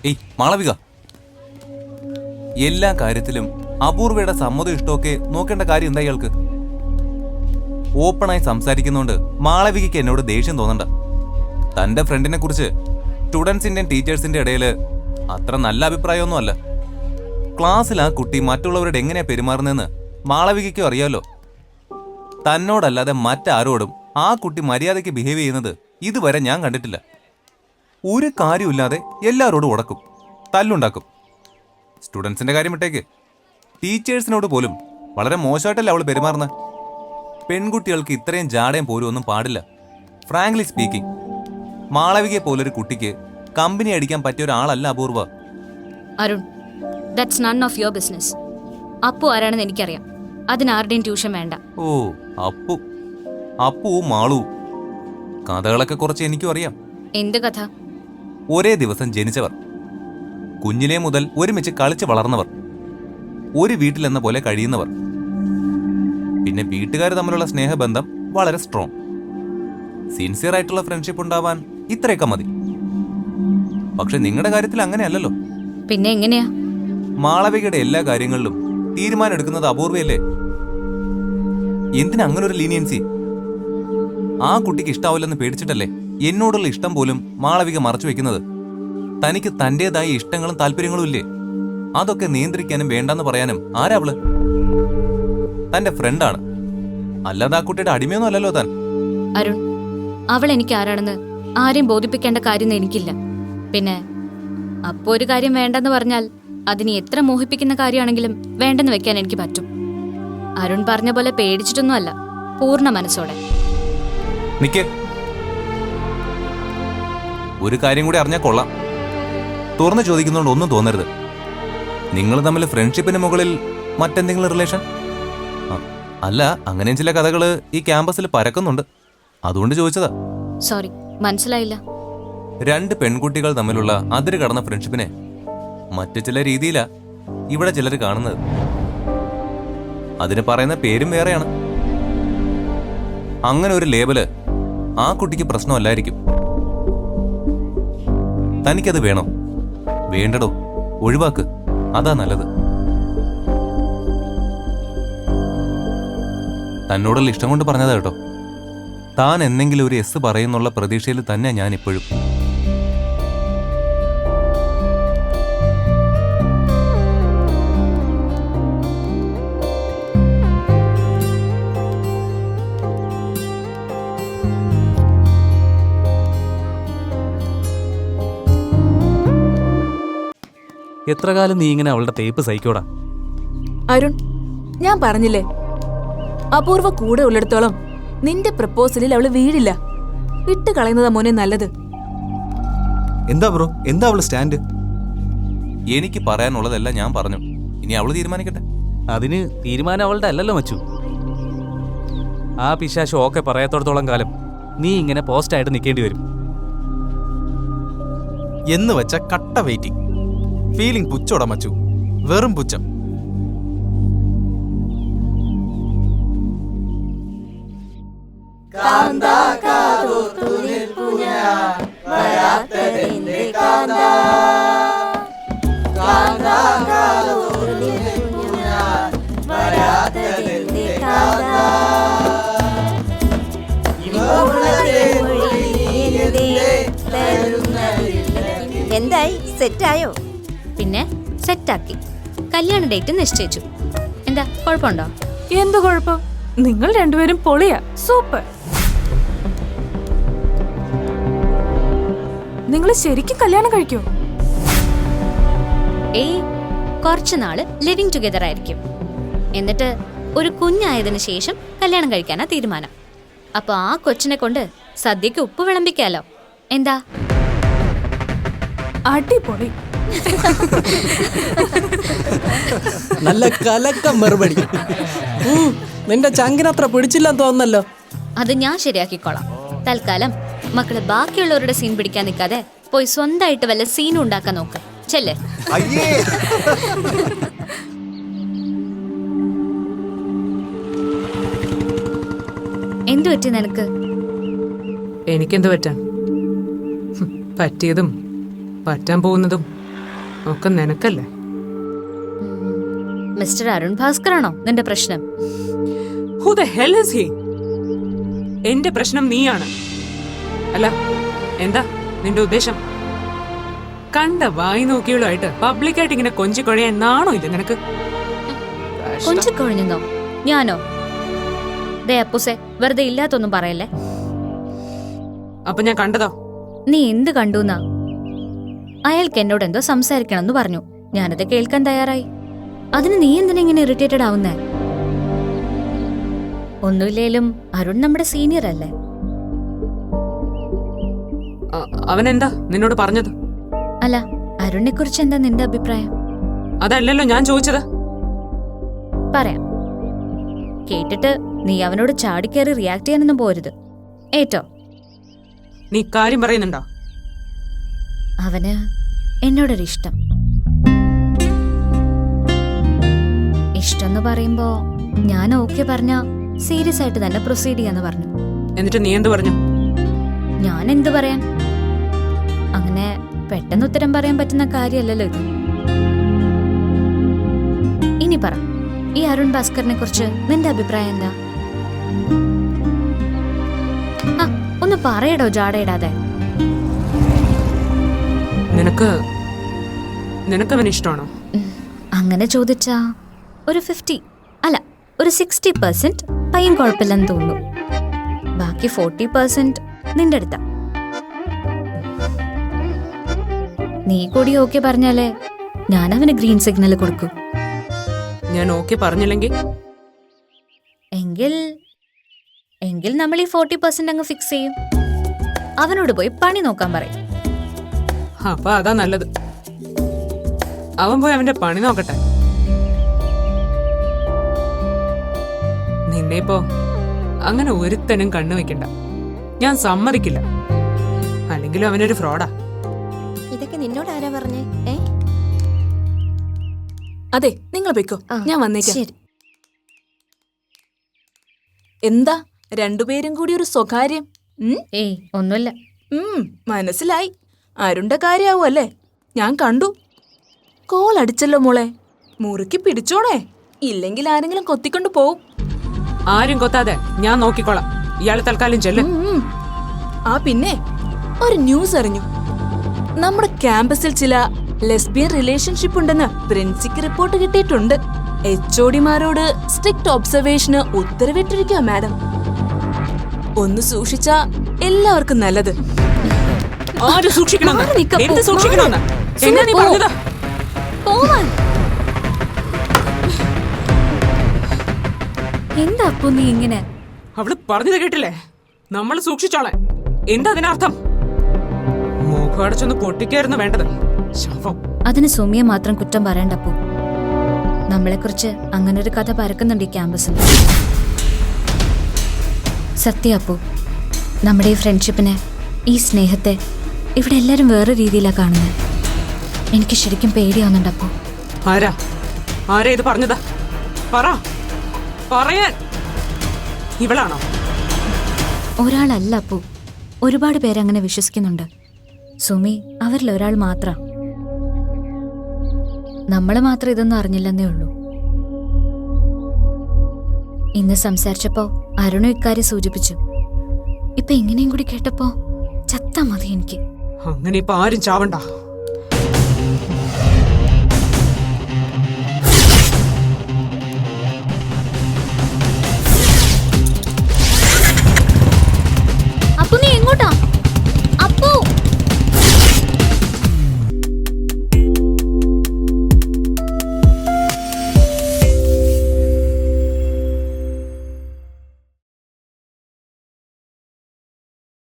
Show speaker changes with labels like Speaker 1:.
Speaker 1: ഏയ് മാളവിക, എല്ലാ കാര്യത്തിലും അപൂർവയുടെ സമ്മതം ഇഷ്ടമൊക്കെ നോക്കേണ്ട കാര്യം എന്താ ഇയാൾക്ക്? ഓപ്പണായി സംസാരിക്കുന്നോണ്ട് മാളവികയ്ക്ക് എന്നോട് ദേഷ്യം തോന്നണ്ട. തന്റെ ഫ്രണ്ടിനെ കുറിച്ച് സ്റ്റുഡൻസിന്റെയും ടീച്ചേഴ്സിന്റെ ഇടയിൽ അത്ര നല്ല അഭിപ്രായമൊന്നുമല്ല. ക്ലാസ്സിൽ ആ കുട്ടി മറ്റുള്ളവരോട് എങ്ങനെയാ പെരുമാറുന്നതെന്ന് മാളവികയ്ക്കും അറിയാലോ. തന്നോടല്ലാതെ മറ്റാരോടും ആ കുട്ടി മര്യാദയ്ക്ക് ബിഹേവ് ചെയ്യുന്നത് ഇതുവരെ ഞാൻ കണ്ടിട്ടില്ല. ഒരു കാര്യമില്ലാതെ എല്ലാവരോടും ഉടക്കും, തല്ലുണ്ടാക്കും. സ്റ്റുഡൻസിന്റെ കാര്യം വിട്ടേക്ക്, ടീച്ചേഴ്സിനോട് പോലും വളരെ മോശമായിട്ടല്ല അവൾ പെരുമാറുന്നത്. പെൺകുട്ടികൾക്ക് ഇത്രയും ജാടയും പോലും ഒന്നും പാടില്ല. ഫ്രാങ്ക്ലി സ്പീക്കിംഗ്, മാളവികയെ പോലൊരു കുട്ടിക്ക് കമ്പനി അടിക്കാൻ പറ്റിയ ഒരാളല്ല അപൂർവ.
Speaker 2: Arun, that's none of your business. Appu ആരാണെന്ന് എനിക്കറിയാം. അതിനാരുടെയും ട്യൂഷൻ വേണ്ട.
Speaker 1: ഓ, അപ്പുവും മാളുവും കഥകളൊക്കെ കുറച്ച് എനിക്കും അറിയാം.
Speaker 2: എന്ത് കഥ?
Speaker 1: ഒരേ ദിവസം ജനിച്ചവർ, കുഞ്ഞിലേ മുതൽ ഒരുമിച്ച് കളിച്ച് വളർന്നവർ, ഒരു വീട്ടിലെന്ന പോലെ കഴിയുന്നവർ. പിന്നെ വീട്ടുകാർ തമ്മിലുള്ള സ്നേഹബന്ധം വളരെ സ്ട്രോങ്. സിൻസിയർ ആയിട്ടുള്ള ഫ്രണ്ട്ഷിപ്പ് ഉണ്ടാവാൻ ഇത്രയൊക്കെ മതി. പക്ഷെ നിങ്ങളുടെ കാര്യത്തിൽ അങ്ങനെയല്ലല്ലോ.
Speaker 2: പിന്നെ എങ്ങനെയാ?
Speaker 1: മാളവികയുടെ എല്ലാ കാര്യങ്ങളിലും തീരുമാനം എടുക്കുന്നത് അപൂർവയല്ലേ? എന്തിനാ അങ്ങനെ ഒരു ലീനിയൻസി? ആ കുട്ടിക്ക് ഇഷ്ടാവില്ലെന്ന് പേടിച്ചിട്ടല്ലേ എന്നോടുള്ള ഇഷ്ടം പോലും മാളവിക മറച്ചു വെക്കുന്നത്? തനിക്ക് തന്റേതായ ഇഷ്ടങ്ങളും താല്പര്യങ്ങളും ഇല്ലേ? അതൊക്കെ നിയന്ത്രിക്കാനും വേണ്ടെന്ന് പറയാനും ആരാ അവള്? തന്റെ ഫ്രണ്ടാണ്, അല്ലാതെ ആ കുട്ടിയുടെ അടിമയൊന്നും അല്ലല്ലോ താൻ.
Speaker 2: അരുൺ, അവൾ എനിക്ക് ആരാണെന്ന് ആരെയും ബോധിപ്പിക്കേണ്ട കാര്യം എനിക്കില്ല. പിന്നെ അപ്പോ ഒരു കാര്യം വേണ്ടെന്ന് പറഞ്ഞാൽ അതിന് എത്ര മോഹിപ്പിക്കുന്ന കാര്യമാണെങ്കിലും വേണ്ടെന്ന് വെക്കാൻ എനിക്ക് പറ്റും. അരുൺ പറഞ്ഞ പോലെ പേടിച്ചിട്ടൊന്നുമല്ല, പൂർണ്ണ മനസ്സോടെ.
Speaker 1: നിക്ക്, ഒരു കാര്യം കൂടി അറിഞ്ഞാൽ കൊള്ളാം. തുറന്നു ചോദിക്കുന്നതുകൊണ്ട് ഒന്നും തോന്നരുത്. നിങ്ങൾ തമ്മിൽ ഫ്രണ്ട്ഷിപ്പിന് മുകളിൽ മറ്റെന്തെങ്കിലും റിലേഷൻ? അല്ല, അങ്ങനെ ചില കഥകള് ഈ ക്യാമ്പസിൽ പരക്കുന്നുണ്ട്, അതുകൊണ്ട് ചോദിച്ചതാ.
Speaker 2: സോറി, മനസ്സിലായില്ല.
Speaker 1: രണ്ട് പെൺകുട്ടികൾ തമ്മിലുള്ള അതിര് കടന്ന ഫ്രണ്ട്ഷിപ്പിനെ മറ്റു ചില രീതിയിലാ ഇവിടെ ചിലർ കാണുന്നത്. അതിന് പറയുന്ന പേരും വേറെയാണ്. അങ്ങനെ ഒരു ലേബല് ആ കുട്ടിക്ക് പ്രശ്നമല്ലായിരിക്കും. തനിക്കത് വേണോ? വേണ്ടടോ, ഒഴിവാക്ക്, അതാ നല്ലത്. തന്നോടുള്ള ഇഷ്ടം കൊണ്ട് പറഞ്ഞതാ കേട്ടോ. താൻ എന്തെങ്കിലും ഒരു എസ് പറയുന്നുള്ള പ്രതീക്ഷയിൽ തന്നെ ഞാൻ ഇപ്പോഴും.
Speaker 3: എത്ര കാലം നീ ഇങ്ങനെ അവളുടെ തേപ്പ് സഹിക്കോടാ?
Speaker 4: അരുൺ, ഞാൻ പറഞ്ഞില്ലേ, അപൂർവ കൂടെ ഉള്ളിടത്തോളം നിന്റെ പ്രപ്പോസലിൽ അവള് വീഴില്ല. വിട്ട് കളയുന്നതാ മോനെ നല്ലത്.
Speaker 5: എന്താ ബ്രോ, എന്താ അവള് സ്റ്റാൻഡ്?
Speaker 1: എനിക്ക് പറയാനുള്ളതെല്ലാം ഞാൻ പറഞ്ഞു. ഇനി അവള് തീരുമാനിക്കട്ടെ.
Speaker 3: അതിന് തീരുമാനം അവളുടെ അല്ലല്ലോ മച്ചു. ആ പിശാശ് ഓക്കെ പറയാത്തോടത്തോളം കാലം നീ ഇങ്ങനെ പോസ്റ്റായിട്ട് നിൽക്കേണ്ടി വരും.
Speaker 5: എന്ന് വെച്ച കട്ട വെയിറ്റിംഗ്. ഫീലിംഗ് പുച്ചോടാ മച്ചു, വെറും പുച്ഛം.
Speaker 6: എന്തായി, സെറ്റായോ?
Speaker 2: പിന്നെ സെറ്റാക്കി, കല്യാണ ഡേറ്റ് നിശ്ചയിച്ചു. എന്താ കുഴപ്പമുണ്ടോ?
Speaker 4: എന്ത് കുഴപ്പം? നിങ്ങൾ രണ്ടുപേരും പൊളിയാ, സൂപ്പർ. നിങ്ങൾ ശരിക്കും കല്യാണം കഴിക്കോ?
Speaker 2: ഏയ്, കുറച്ചുനാള് ലിവിങ് ടുഗെദർ ആയിരിക്കും. എന്നിട്ട് ഒരു കുഞ്ഞായതിനു ശേഷം കല്യാണം കഴിക്കാനാ തീരുമാനം. അപ്പൊ ആ കൊച്ചിനെ കൊണ്ട് സദ്യക്ക് ഉപ്പ് വിളമ്പിക്കാലോ. എന്താ?
Speaker 4: അടിപൊളി.
Speaker 7: നല്ല കലക്കം മറുപടി. നിന്റെ ചങ്കിനത്ര പിടിച്ചില്ലെന്ന് തോന്നല്ലോ.
Speaker 2: അത് ഞാൻ ശരിയാക്കിക്കോളാം. തൽക്കാലം മക്കള് ബാക്കിയുള്ളവരുടെ സീൻ പിടിക്കാൻ നിൽക്കാതെ പോയി സ്വന്തമായിട്ട് വല്ല സീനും ഉണ്ടാക്കാൻ നോക്ക്. ചെല്ലേ. എന്തു പറ്റി നിനക്ക്?
Speaker 4: എനിക്കെന്ത് പറ്റാൻ? പറ്റിയതും പറ്റാൻ പോകുന്നതും
Speaker 6: ഒക്കെ നിനക്കല്ലേ.
Speaker 2: മിസ്റ്റർ അരുൺ ഭാസ്കർ ആണോ നിന്റെ പ്രശ്നം?
Speaker 6: Who the hell is he? എന്റെ പ്രശ്നം നീയാണ്. അല്ല, എന്താ നിന്റെ ഉദ്ദേശം? കണ്ട വായി നോക്കിയുള്ളായിട്ട് പബ്ലിക്കായിട്ട് ഇങ്ങനെ കൊഞ്ചിക്കൊഴയാൻ നാണോ ഇത് നിനക്ക്?
Speaker 2: കൊഞ്ചിക്കൊഴിഞ്ഞോ? ഞാനോ? ദേ അപ്പുസെ, വെറുതെ ഇല്ലാത്തൊന്നും പറയല്ലേ.
Speaker 6: അപ്പൊ ഞാൻ കണ്ടതോ?
Speaker 2: നീ എന്ത് കണ്ടുന്നാ? അയാൾക്ക് എന്നോട് എന്തോ സംസാരിക്കണമെന്ന് പറഞ്ഞു. ഞാനത് കേൾക്കാൻ തയ്യാറായി. അതിന് നീ എന്തിനാ ഇങ്ങനെ ഇറിറ്റേറ്റഡ് ആവുന്നേ? ഒന്നുമില്ലേലും അരുൺ നമ്മുടെ സീനിയർ അല്ലേ?
Speaker 6: അവനെന്താ നിന്നോട് പറഞ്ഞത്?
Speaker 2: അല്ല, അരുണിനെ കുറിച്ച് എന്താ നിന്റെ അഭിപ്രായം?
Speaker 6: അതല്ലല്ലോ ഞാൻ ചോദിച്ചത്.
Speaker 2: പറയാം. കേട്ടിട്ട് നീ അവനോട് ചാടിക്കേറി റിയാക്ട് ചെയ്യാനൊന്നും പോരുത്. ഏറ്റോ?
Speaker 6: നീ കാര്യം പറയുന്നുണ്ടോ?
Speaker 2: അവന് എന്നോടൊരിഷ്ടം. ഇഷ്ടമെന്ന് പറയുമ്പോ ഞാൻ ഓക്കെ പറഞ്ഞ സീരിയസ് ആയിട്ട് തന്നെ പ്രൊസീഡ് ചെയ്യാന്ന് പറഞ്ഞു.
Speaker 6: എന്നിട്ട് നീ എന്ത് പറഞ്ഞു?
Speaker 2: ഞാൻ എന്ത് പറയാൻ? അങ്ങനെ പെട്ടെന്ന് ഉത്തരം പറയാൻ പറ്റുന്ന കാര്യമല്ലല്ലോ ഇത്. ഇനി പറ, ഈ അരുൺ ഭാസ്കറിനെ കുറിച്ച് നിന്റെ അഭിപ്രായം എന്താ? ഒന്ന് പറയടോ, ജാടയിടാതെ.
Speaker 6: നിനക്കവന് ഇഷ്ടമാണോ?
Speaker 2: അങ്ങനെ ചോദിച്ചാ ഒരു 50, അല്ല ഒരു 60% പയ്യൻ കുഴപ്പമില്ലെന്ന് തോന്നുന്നു. ബാക്കി 40% നിന്റെ അടുത്താ. നീ കൂടി ഓക്കെ പറഞ്ഞാലേ ഞാൻ അവന് ഗ്രീൻ സിഗ്നൽ കൊടുക്കൂ.
Speaker 6: ഞാൻ ഓക്കെ പറഞ്ഞില്ലെങ്കിൽ
Speaker 2: എങ്കിൽ നമ്മൾ ഈ 40% അങ്ങ് ഫിക്സ് ചെയ്യും. അവനോട് പോയി പണി നോക്കാൻ പറയും.
Speaker 6: അപ്പൊ അതാ നല്ലത്. അവൻ പോയി അവന്റെ പണി നോക്കട്ടെ. നിന്നെ ഇപ്പോ അങ്ങനെ ഒരുത്തനും കണ്ണു വെക്കണ്ട. ഞാൻ സമ്മതിക്കില്ല. അല്ലെങ്കിലും അവനൊരു ഫ്രോഡാ.
Speaker 8: ഇതൊക്കെ നിന്നോട് ആരാ പറഞ്ഞേ?
Speaker 4: അതെ, നിങ്ങൾ പൊയ്ക്കോ, ഞാൻ വന്നേക്കാം.
Speaker 2: ശരി.
Speaker 4: എന്താ രണ്ടുപേരും കൂടി ഒരു സ്വകാര്യം?
Speaker 2: ഏയ് ഒന്നുമില്ല.
Speaker 4: മനസ്സിലായി. അരുണിന്റെ കാര്യാവൂ അല്ലേ? ഞാൻ കണ്ടു. കോൾ അടിച്ചല്ലോ മോളെ. മുറുക്കി പിടിച്ചോണേ, ഇല്ലെങ്കിൽ ആരെങ്കിലും കൊത്തിക്കൊണ്ട് പോവും.
Speaker 6: ആരും കൊത്താതെ ഞാൻ നോക്കിക്കോളാം. ഇയാള് തൽക്കാലം ചെല്ല്.
Speaker 4: ആ പിന്നെ ഒരു ന്യൂസ് അറിഞ്ഞു. നമ്മുടെ ക്യാമ്പസിൽ ചില ലെസ്ബിയൻ റിലേഷൻഷിപ്പ് ഉണ്ടെന്ന് പ്രിൻസിക്ക് റിപ്പോർട്ട് കിട്ടിയിട്ടുണ്ട്. HOD-മാരോട് സ്ട്രിക്റ്റ് ഒബ്സർവേഷന് ഉത്തരവിട്ടിരിക്കുക മാഡം. ഒന്ന് സൂക്ഷിച്ചാ എല്ലാവർക്കും നല്ലത്.
Speaker 6: ആര് സൂക്ഷിക്കണമെന്ന്? എന്ത് സൂക്ഷിക്കണമെന്ന്? എന്നെ നീ പറഞ്ഞതാ?
Speaker 2: എന്താ അപ്പു നീ ഇങ്ങനെ?
Speaker 6: അവള് പറഞ്ഞത് കേട്ടില്ലേ? നമ്മൾ സൂക്ഷിച്ചോളെ. എന്താ അതിനർത്ഥം? മുഖം അടച്ചൊന്ന് പൊട്ടിക്കായിരുന്നു വേണ്ടത്. ശവം.
Speaker 2: അതിന് സുമിയെ മാത്രം കുറ്റം പറയണ്ടപ്പോ. നമ്മളെക്കുറിച്ച് അങ്ങനൊരു കഥ പരക്കുന്നുണ്ട് ഈ ക്യാമ്പസിൽ. സത്യപ്പോ, നമ്മുടെ ഈ ഫ്രണ്ട്ഷിപ്പിനെ, ഈ സ്നേഹത്തെ ഇവിടെ എല്ലാരും വേറെ രീതിയിലാണ് കാണുന്നത്. എനിക്ക് ശരിക്കും പേടിയാവുന്നുണ്ടപ്പോ.
Speaker 6: ആരാ ഇത് പറഞ്ഞതാ? പറയാൻ. ഇവളാണോ?
Speaker 2: ഒരാളല്ല അപ്പോ, ഒരുപാട് പേരങ്ങനെ വിശ്വസിക്കുന്നുണ്ട്. സുമി അവരിൽ ഒരാൾ മാത്ര. നമ്മള് മാത്രം ഇതൊന്നും അറിഞ്ഞില്ലെന്നേ ഉള്ളൂ. ഇന്ന് സംസാരിച്ചപ്പോ അരുണും ഇക്കാര്യം സൂചിപ്പിച്ചു. ഇപ്പൊ ഇങ്ങനെയും കൂടി കേട്ടപ്പോ ചത്താ മതി എനിക്ക്.
Speaker 6: അങ്ങനെ ഇപ്പൊ ആരും ചാവണ്ട.